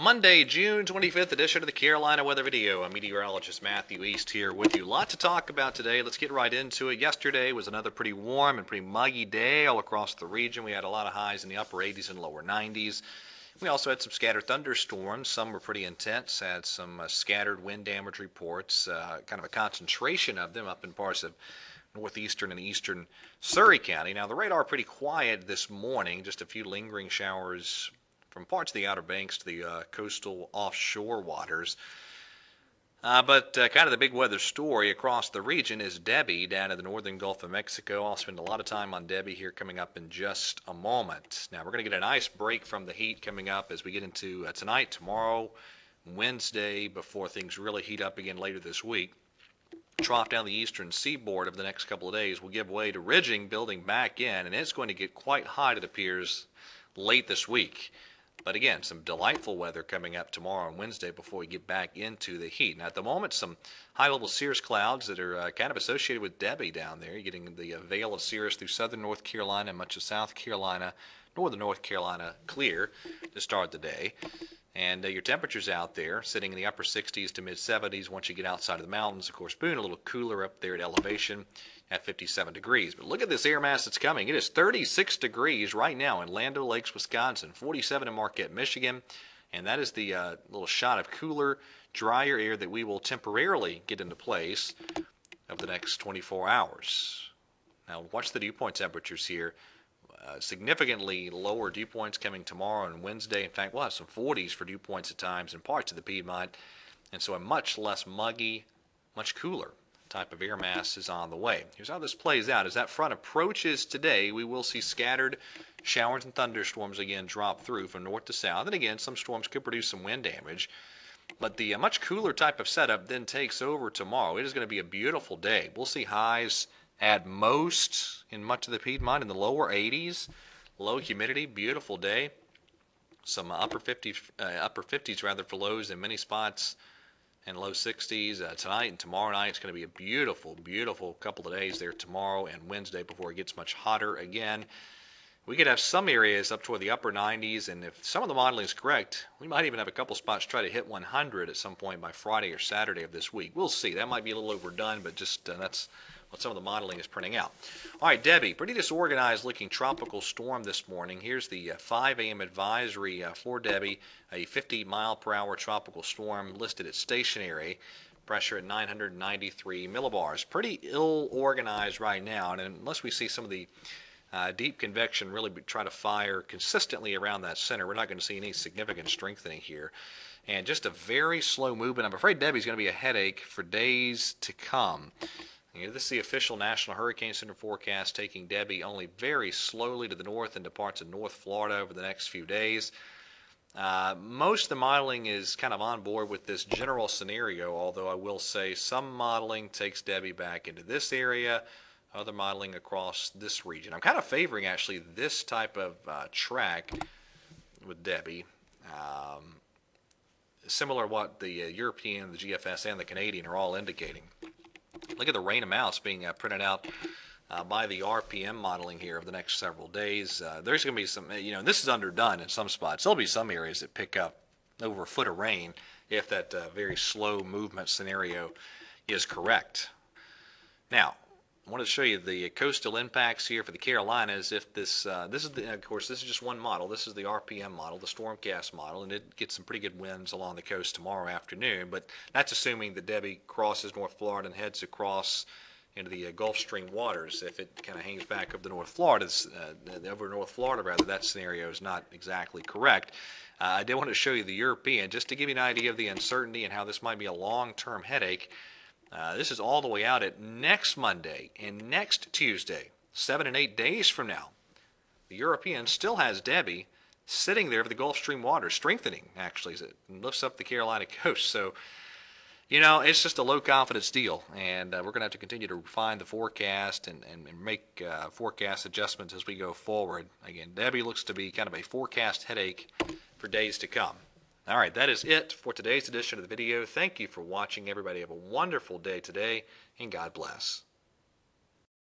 Monday, June 25th edition of the Carolina Weather Video. I'm meteorologist Matthew East here with you. A lot to talk about today. Let's get right into it. Yesterday was another pretty warm and pretty muggy day all across the region. We had a lot of highs in the upper 80s and lower 90s. We also had some scattered thunderstorms. Some were pretty intense, had some scattered wind damage reports, kind of a concentration of them up in parts of northeastern and eastern Surry County. Now, the radar pretty quiet this morning, just a few lingering showers from parts of the Outer Banks to the coastal offshore waters. But kind of the big weather story across the region is Debbie down in the northern Gulf of Mexico. I'll spend a lot of time on Debbie here coming up in just a moment. Now, we're going to get a nice break from the heat coming up as we get into tonight, tomorrow, Wednesday, before things really heat up again later this week. Trough down the eastern seaboard over the next couple of days will give way to ridging building back in, and it's going to get quite hot, it appears, late this week. But again, some delightful weather coming up tomorrow and Wednesday before we get back into the heat. Now, at the moment, some high-level cirrus clouds that are kind of associated with Debbie down there. You're getting the veil of cirrus through southern North Carolina and much of South Carolina, northern North Carolina clear to start the day. And your temperatures out there sitting in the upper 60s to mid-70s once you get outside of the mountains. Of course, Boone a little cooler up there at elevation at 57 degrees. But look at this air mass that's coming. It is 36 degrees right now in Land O'Lakes, Wisconsin, 47 in Marquette, Michigan. And that is the little shot of cooler, drier air that we will temporarily get into place over the next 24 hours. Now, watch the dew point temperatures here. Significantly lower dew points coming tomorrow and Wednesday. In fact, we'll have some 40s for dew points at times in parts of the Piedmont. And so a much less muggy, much cooler type of air mass is on the way. Here's how this plays out. As that front approaches today, we will see scattered showers and thunderstorms again drop through from north to south. And again, some storms could produce some wind damage. But the much cooler type of setup then takes over tomorrow. It is going to be a beautiful day. We'll see highs at most in much of the Piedmont in the lower 80s. Low humidity, beautiful day. Some upper 50s rather for lows in many spots, and low 60s tonight and tomorrow night. It's going to be a beautiful, beautiful couple of days there tomorrow and Wednesday before it gets much hotter again. We could have some areas up toward the upper 90s, and if some of the modeling is correct, we might even have a couple spots try to hit 100 at some point by Friday or Saturday of this week. We'll see. That might be a little overdone, but just that's what some of the modeling is printing out. All right, Debbie, pretty disorganized looking tropical storm this morning. Here's the 5 a.m. advisory for Debbie, a 50-mile-per-hour tropical storm listed as stationary. Pressure at 993 millibars. Pretty ill-organized right now, and unless we see some of the deep convection really try to fire consistently around that center, we're not going to see any significant strengthening here. And just a very slow movement. I'm afraid Debbie's going to be a headache for days to come. This is the official National Hurricane Center forecast, taking Debbie only very slowly to the north into parts of North Florida over the next few days. Most of the modeling is kind of on board with this general scenario, although I will say some modeling takes Debbie back into this area, other modeling across this region. I'm kind of favoring actually this type of track with Debbie. Similar to what the European, the GFS, and the Canadian are all indicating. Look at the rain amounts being printed out by the RPM modeling here over the next several days. There's going to be some, this is underdone in some spots. There'll be some areas that pick up over a foot of rain if that very slow movement scenario is correct. Now, I want to show you the coastal impacts here for the Carolinas. If this is of course, this is just one model. This is the RPM model, the Stormcast model, and it gets some pretty good winds along the coast tomorrow afternoon. But that's assuming that Debbie crosses North Florida and heads across into the Gulf Stream waters. If it kind of hangs back over North Florida, that scenario is not exactly correct. I did want to show you the European just to give you an idea of the uncertainty and how this might be a long-term headache. This is all the way out at next Monday and next Tuesday, 7 and 8 days from now. The European still has Debbie sitting there for the Gulf Stream water, strengthening actually as it lifts up the Carolina coast. So, it's just a low confidence deal, and we're going to have to continue to refine the forecast and make forecast adjustments as we go forward. Again, Debbie looks to be kind of a forecast headache for days to come. All right, that is it for today's edition of the video. Thank you for watching, everybody. Have a wonderful day today, and God bless.